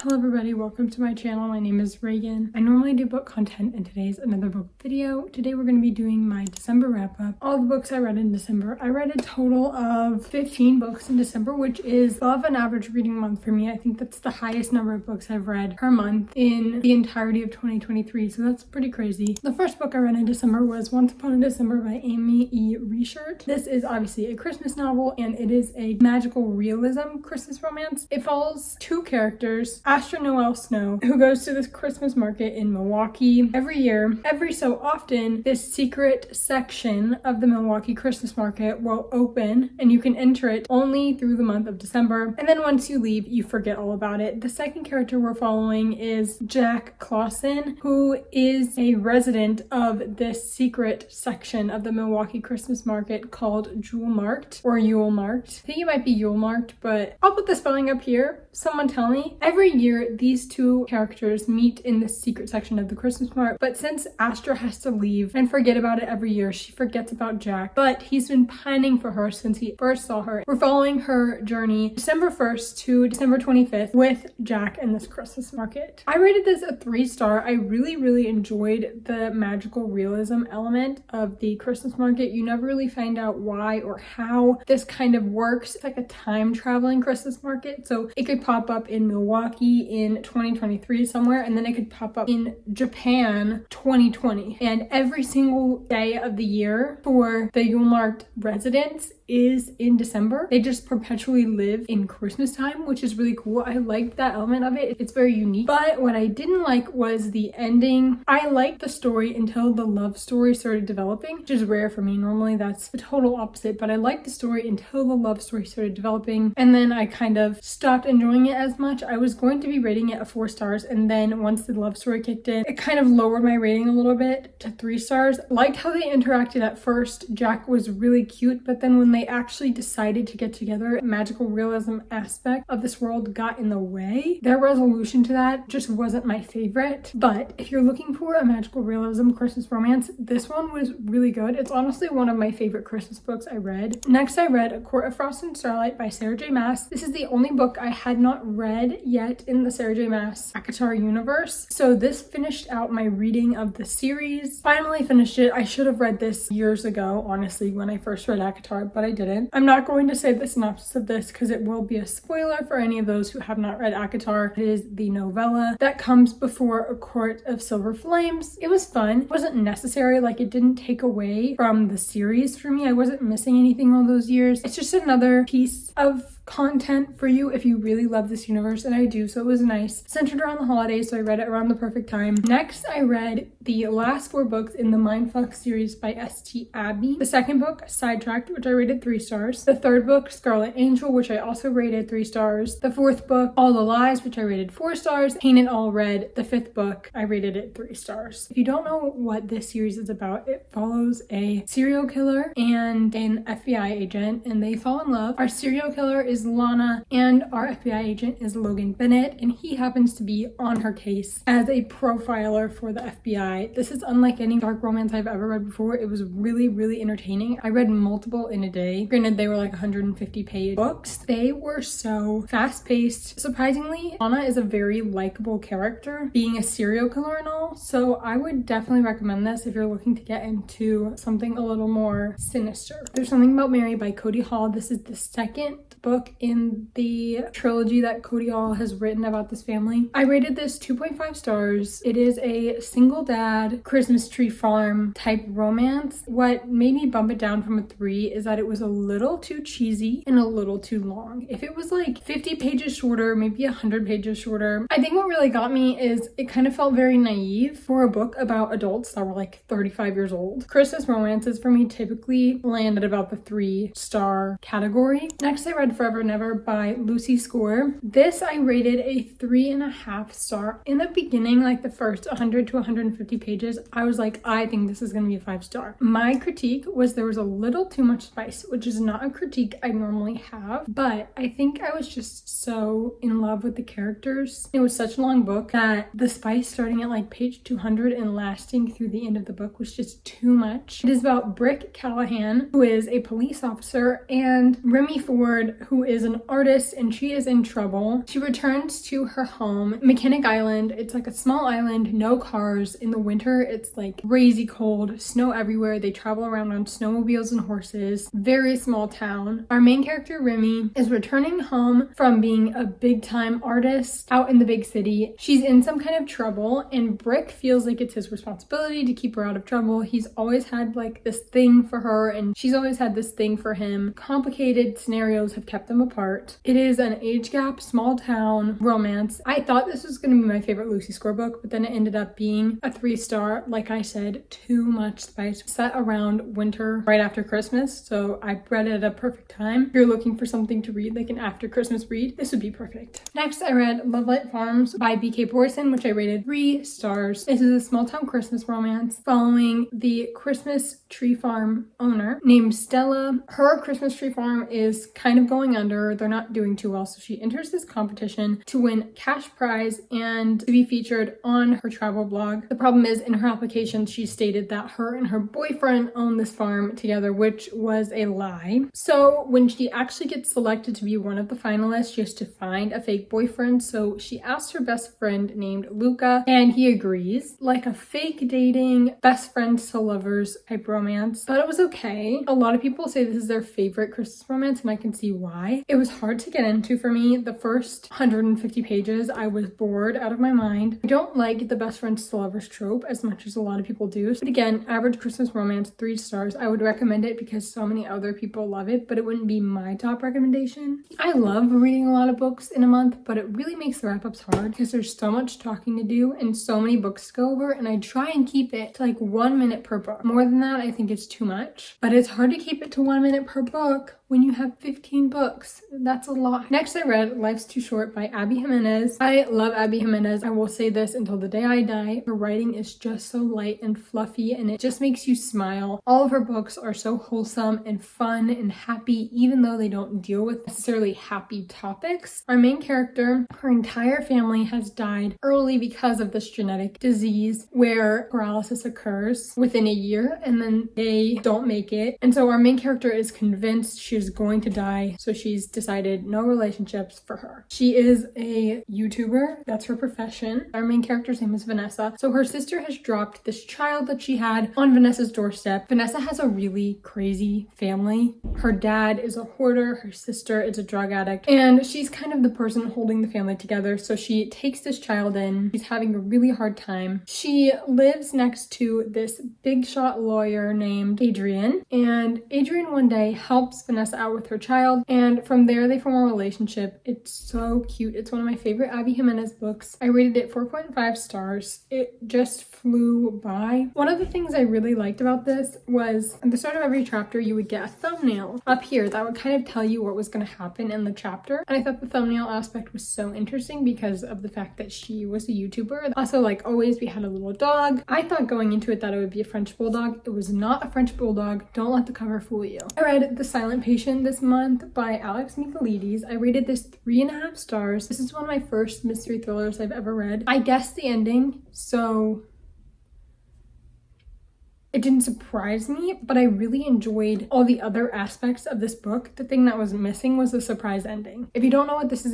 Hello everybody, welcome to my channel. My name is Reagan. I normally do book content and today's another book video. Today we're going to be doing my December wrap up. All the books I read in December. I read a total of 15 books in December, which is above an average reading month for me. I think that's the highest number of books I've read per month in the entirety of 2023, so that's pretty crazy. The first book I read in December was Once Upon a December by Amy E. Reichert. This is obviously a Christmas novel and it is a magical realism Christmas romance. It follows two characters, Astra Noel Snow, who goes to this Christmas market in Milwaukee every year. Every so often, this secret section of the Milwaukee Christmas market will open and you can enter it only through the month of December. And then once you leave, you forget all about it. The second character we're following is Jack Clausen, who is a resident of this secret section of the Milwaukee Christmas market called Jewel Marked or Yule Marked. I think it might be Yule Marked, but I'll put the spelling up here. Someone tell me. Every year, these two characters meet in the secret section of the Christmas market, but since Astra has to leave and forget about it every year, she forgets about Jack, but he's been pining for her since he first saw her. We're following her journey December 1st to December 25th with Jack in this Christmas market. I rated this a 3-star. I really enjoyed the magical realism element of the Christmas market. You never really find out why or how this kind of works. It's like a time traveling Christmas market, so it could pop up in Milwaukee in 2023 somewhere, and then it could pop up in Japan 2020. And every single day of the year for the Yule Marked residents is in December. They just perpetually live in Christmas time, which is really cool. I liked that element of it. It's very unique. But what I didn't like was the ending. I liked the story until the love story started developing, which is rare for me. Normally that's the total opposite, but I liked the story until the love story started developing, and then I kind of stopped enjoying it as much. I was going to be rating it a 4 stars, and then once the love story kicked in, it kind of lowered my rating a little bit to 3 stars. Liked how they interacted at first. Jack was really cute, but then when they actually decided to get together, magical realism aspect of this world got in the way. Their resolution to that just wasn't my favorite. But if you're looking for a magical realism Christmas romance, this one was really good. It's honestly one of my favorite Christmas books I read. Next, I read A Court of Frost and Starlight by Sarah J. Maas. This is the only book I had not read yet in the Sarah J. Maas ACOTAR universe. So this finished out my reading of the series. Finally finished it. I should have read this years ago, honestly, when I first read ACOTAR, but I didn't. I'm not going to say the synopsis of this because it will be a spoiler for any of those who have not read ACOTAR. It is the novella that comes before A Court of Silver Flames. It was fun. It wasn't necessary, like it didn't take away from the series for me. I wasn't missing anything all those years. It's just another piece of content for you if you really love this universe, and I do, so it was nice. Centered around the holidays, so I read it around the perfect time. Next, I read the last 4 books in the Mindfuck series by S.T. Abbey. The second book, Sidetracked, which I rated 3 stars. The third book, Scarlet Angel, which I also rated 3 stars. The fourth book, All the Lies, which I rated 4 stars. Paint It All Red, the 5th book, I rated it 3 stars. If you don't know what this series is about, it follows a serial killer and an FBI agent, and they fall in love. Our serial killer is Lana, and our FBI agent is Logan Bennett, and he happens to be on her case as a profiler for the FBI. This is unlike any dark romance I've ever read before. It was really entertaining. I read multiple in a day. Granted, they were like 150-page books. They were so fast-paced. Surprisingly, Lana is a very likable character, being a serial killer and all, so I would definitely recommend this if you're looking to get into something a little more sinister. There's Something About Mary by Cody Hall. This is the second book in the trilogy that Cody Hall has written about this family. I rated this 2.5 stars. It is a single dad Christmas tree farm type romance. What made me bump it down from a 3 is that it was a little too cheesy and a little too long. If it was like 50 pages shorter, maybe 100 pages shorter. I think what really got me is it kind of felt very naive for a book about adults that were like 35 years old. Christmas romances for me typically land at about the 3-star category. Next, I read Forever and Ever by Lucy Score. This I rated a 3.5 star. In the beginning, like the first 100 to 150 pages, I was like, I think this is going to be a 5-star. My critique was there was a little too much spice, which is not a critique I normally have, but I think I was just so in love with the characters. It was such a long book that the spice starting at like page 200 and lasting through the end of the book was just too much. It is about Brick Callahan, who is a police officer, and Remy Ford, who who is an artist and she is in trouble. She returns to her home, Mechanic Island. It's like a small island, no cars. In the winter, it's like crazy cold, snow everywhere. They travel around on snowmobiles and horses. Very small town. Our main character, Remy, is returning home from being a big time artist out in the big city. She's in some kind of trouble and Brick feels like it's his responsibility to keep her out of trouble. He's always had like this thing for her and she's always had this thing for him. Complicated scenarios have kept them apart. It is an age gap, small town romance. I thought this was going to be my favorite Lucy Score book, but then it ended up being a 3-star. Like I said, too much spice. Set around winter right after Christmas, so I read it at a perfect time. If you're looking for something to read, like an after Christmas read, this would be perfect. Next, I read Love Light Farms by B.K. Boyson, which I rated 3 stars. This is a small town Christmas romance following the Christmas tree farm owner named Stella. Her Christmas tree farm is kind of going under. They're not doing too well, so she enters this competition to win cash prize and to be featured on her travel blog. The problem is, in her application, she stated that her and her boyfriend own this farm together, which was a lie. So when she actually gets selected to be one of the finalists, she has to find a fake boyfriend. So she asked her best friend named Luca, and he agrees. Like a fake dating, best friends to lovers type romance, but it was okay. A lot of people say this is their favorite Christmas romance, and I can see why. It was hard to get into for me. The first 150 pages, I was bored out of my mind. I don't like the best friends to lovers trope as much as a lot of people do. But again, average Christmas romance, 3 stars. I would recommend it because so many other people love it, but it wouldn't be my top recommendation. I love reading a lot of books in a month, but it really makes the wrap-ups hard because there's so much talking to do and so many books to go over, and I try and keep it to like 1 minute per book. More than that, I think it's too much, but it's hard to keep it to 1 minute per book when you have 15 books. That's a lot. Next, I read Life's Too Short by Abby Jimenez. I love Abby Jimenez. I will say this until the day I die. Her writing is just so light and fluffy, and it just makes you smile. All of her books are so wholesome and fun and happy, even though they don't deal with necessarily happy topics. Our main character, her entire family has died early because of this genetic disease where paralysis occurs within a year, and then they don't make it. And so our main character is convinced she is going to die, so she's decided no relationships for her. She is a YouTuber. That's her profession. Our main character's name is Vanessa. So her sister has dropped this child that she had on Vanessa's doorstep. Vanessa has a really crazy family. Her dad is a hoarder, her sister is a drug addict, and she's kind of the person holding the family together. So she takes this child in. She's having a really hard time. She lives next to this big shot lawyer named Adrian, and Adrian one day helps Vanessa out with her child, and from there they form a relationship. It's so cute. It's one of my favorite Abby Jimenez books. I rated it 4.5 stars. It just flew by. One of the things I really liked about this was at the start of every chapter you would get a thumbnail up here that would kind of tell you what was going to happen in the chapter, and I thought the thumbnail aspect was so interesting because of the fact that she was a YouTuber. Also, like always, we had a little dog. I thought going into it that it would be a French bulldog. It was not a French bulldog. Don't let the cover fool you. I read The Silent Patient this month by Alex Michaelides. I rated this 3.5 stars. This is one of my first mystery thrillers I've ever read. I guessed the ending, so it didn't surprise me, but I really enjoyed all the other aspects of this book. The thing that was missing was the surprise ending. If you don't know what this is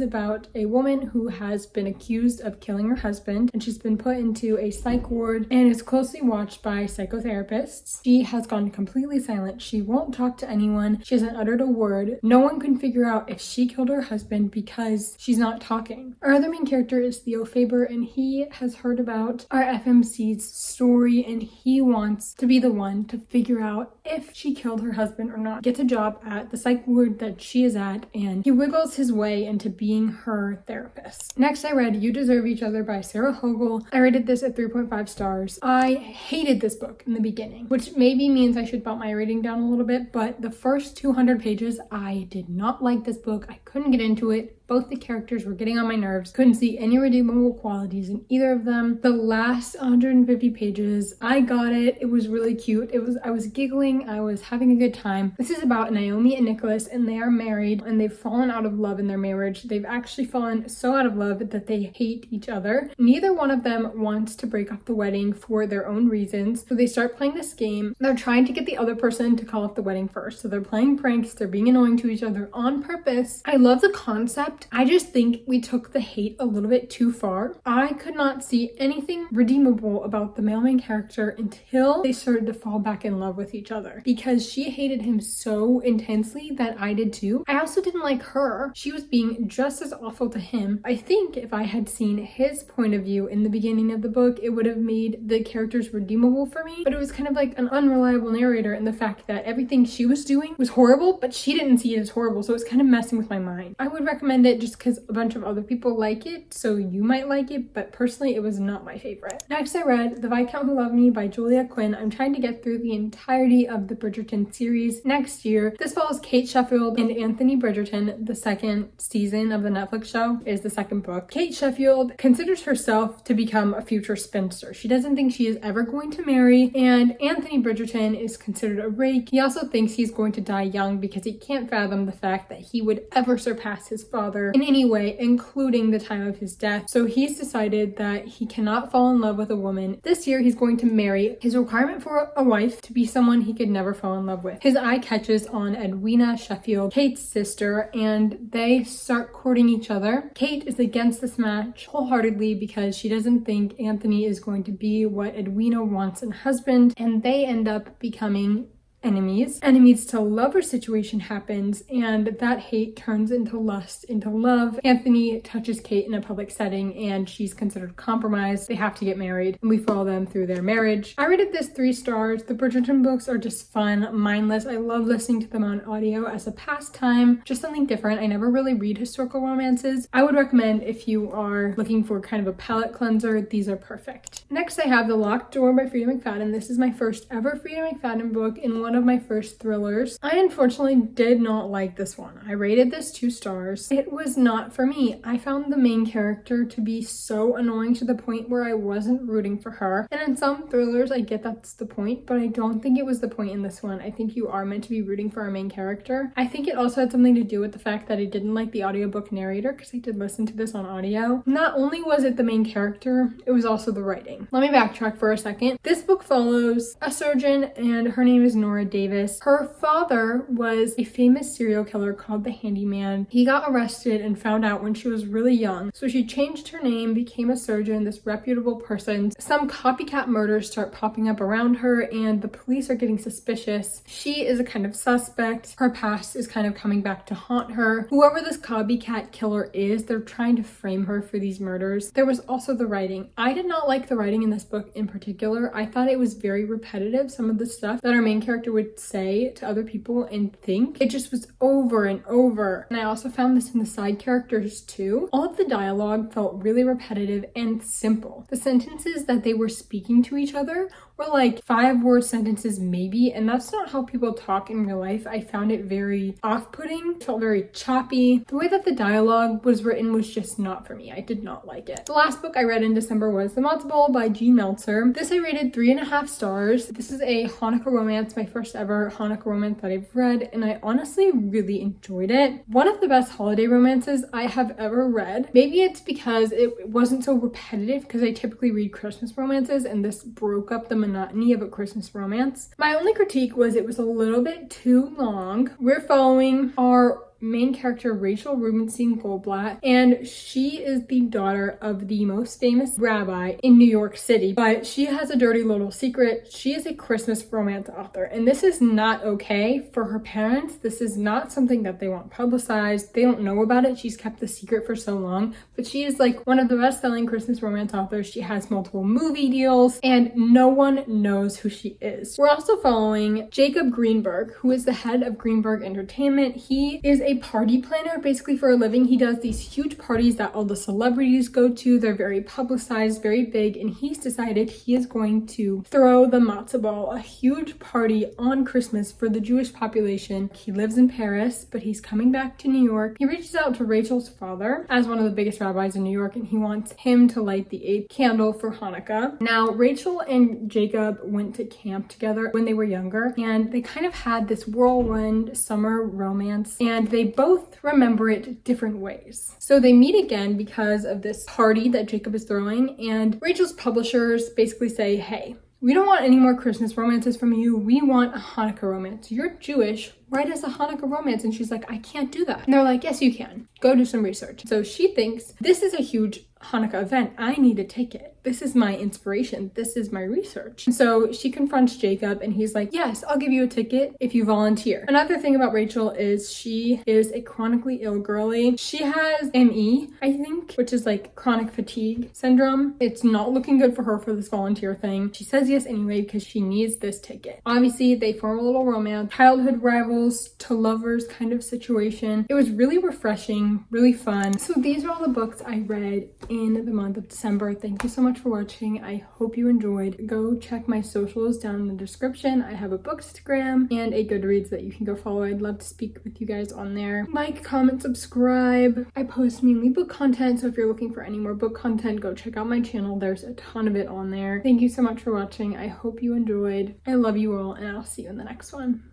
about a woman who has been accused of killing her husband, and she's been put into a psych ward and is closely watched by psychotherapists. She has gone completely silent. She won't talk to anyone. She hasn't uttered a word. No one can figure out if she killed her husband because she's not talking. Our other main character is Theo Faber, and he has heard about our FMC's story, and he wants to be the one to figure out if she killed her husband or not. Gets a job at the psych ward that she is at, and he wiggles his way into being her therapist. Next, I read You Deserve Each Other by Sarah Hogel. I rated this at 3.5 stars. I hated this book in the beginning, which maybe means I should bump my rating down a little bit, but the first 200 pages, I did not like this book. I couldn't get into it. Both the characters were getting on my nerves. Couldn't see any redeemable qualities in either of them. The last 150 pages, I got it. It was really cute. I was giggling. I was having a good time. This is about Naomi and Nicholas, and they are married, and they've fallen out of love in their marriage. They've actually fallen so out of love that they hate each other. Neither one of them wants to break off the wedding for their own reasons. So they start playing this game. They're trying to get the other person to call off the wedding first. So they're playing pranks. They're being annoying to each other on purpose. I love the concept. I just think we took the hate a little bit too far. I could not see anything redeemable about the male main character until they started to fall back in love with each other, because she hated him so intensely that I did too. I also didn't like her. She was being just as awful to him. I think if I had seen his point of view in the beginning of the book, it would have made the characters redeemable for me, but it was kind of like an unreliable narrator in the fact that everything she was doing was horrible, but she didn't see it as horrible, so it's kind of messing with my mind. I would recommend it just because a bunch of other people like it, so you might like it, but personally it was not my favorite. Next I read The Viscount Who Loved Me by Julia Quinn. I'm trying to get through the entirety of the Bridgerton series next year. This follows Kate Sheffield and Anthony Bridgerton. The second season of the Netflix show is the second book. Kate Sheffield considers herself to become a future spinster. She doesn't think she is ever going to marry, and Anthony Bridgerton is considered a rake. He also thinks he's going to die young because he can't fathom the fact that he would ever surpass his father in any way, including the time of his death. So he's decided that he cannot fall in love with a woman. This year he's going to marry. His requirement for a wife to be someone he could never fall in love with. His eye catches on Edwina Sheffield, Kate's sister, and they start courting each other. Kate is against this match wholeheartedly because she doesn't think Anthony is going to be what Edwina wants in a husband, and they end up becoming enemies till lover situation happens, and that hate turns into lust, into love. Anthony touches Kate in a public setting and she's considered compromised. They have to get married, and we follow them through their marriage. I rated this 3 stars. The Bridgerton books are just fun, mindless. I love listening to them on audio as a pastime, just something different. I never really read historical romances. I would recommend if you are looking for kind of a palate cleanser, these are perfect. Next I have The Locked Door by Frida McFadden. This is my first ever Frida McFadden book and one of my first thrillers. I unfortunately did not like this one. I rated this 2 stars. It was not for me. I found the main character to be so annoying to the point where I wasn't rooting for her. And in some thrillers, I get that's the point, but I don't think it was the point in this one. I think you are meant to be rooting for our main character. I think it also had something to do with the fact that I didn't like the audiobook narrator, because I did listen to this on audio. Not only was it the main character, it was also the writing. Let me backtrack for a second. This book follows a surgeon, and her name is Nora Davis. Her father was a famous serial killer called the Handyman. He got arrested and found out when she was really young. So she changed her name, became a surgeon, this reputable person. Some copycat murders start popping up around her, and the police are getting suspicious. She is a kind of suspect. Her past is kind of coming back to haunt her. Whoever this copycat killer is, they're trying to frame her for these murders. There was also the writing. I did not like the writing in this book in particular. I thought it was very repetitive. Some of the stuff that our main character would say to other people and think, it just was over and over. And I also found this in the side characters too. All of the dialogue felt really repetitive and simple. The sentences that they were speaking to each other were like 5-word sentences maybe, and that's not how people talk in real life. I found it very off-putting, felt very choppy. The way that the dialogue was written was just not for me. I did not like it. The last book I read in December was The Matzo Ball by Jean Meltzer. This I rated 3.5 stars. This is a Hanukkah romance, my first ever Hanukkah romance that I've read, and I honestly really enjoyed it. One of the best holiday romances I have ever read. Maybe it's because it wasn't so repetitive, because I typically read Christmas romances, and this broke up the monotony of a Christmas romance. My only critique was it was a little bit too long. We're following our main character Rachel Rubenstein Goldblatt, and she is the daughter of the most famous rabbi in New York City, but she has a dirty little secret. She is a Christmas romance author, and this is not okay for her parents. This is not something that they want publicized. They don't know about it. She's kept the secret for so long, but she is like one of the best-selling Christmas romance authors. She has multiple movie deals, and no one knows who she is. We're also following Jacob Greenberg, who is the head of Greenberg Entertainment. He is a a party planner basically for a living. He does these huge parties that all the celebrities go to. They're very publicized, very big, and he's decided he is going to throw the matzo ball, a huge party on Christmas for the Jewish population. He lives in Paris, but he's coming back to New York. He reaches out to Rachel's father as one of the biggest rabbis in New York, and he wants him to light the 8th candle for Hanukkah. Now, Rachel and Jacob went to camp together when they were younger, and they kind of had this whirlwind summer romance, and they both remember it different ways. So they meet again because of this party that Jacob is throwing, and Rachel's publishers basically say, hey, we don't want any more Christmas romances from you. We want a Hanukkah romance. You're Jewish. Write us a Hanukkah romance. And she's like, I can't do that. And they're like, yes, you can. Go do some research. So she thinks, this is a huge Hanukkah event. I need a ticket. This is my inspiration. This is my research. And so she confronts Jacob and he's like, yes, I'll give you a ticket if you volunteer. Another thing about Rachel is she is a chronically ill girly. She has ME, I think, which is like chronic fatigue syndrome. It's not looking good for her for this volunteer thing. She says yes anyway because she needs this ticket. Obviously, they form a little romance, childhood rivals to lovers kind of situation. It was really refreshing, really fun. So these are all the books I read in the month of December. Thank you so much for watching. I hope you enjoyed. Go check my socials down in the description. I have a Bookstagram and a Goodreads that you can go follow. I'd love to speak with you guys on there. Like, comment, subscribe. I post mainly book content, so if you're looking for any more book content, go check out my channel. There's a ton of it on there. Thank you so much for watching. I hope you enjoyed. I love you all, and I'll see you in the next one.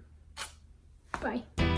Bye.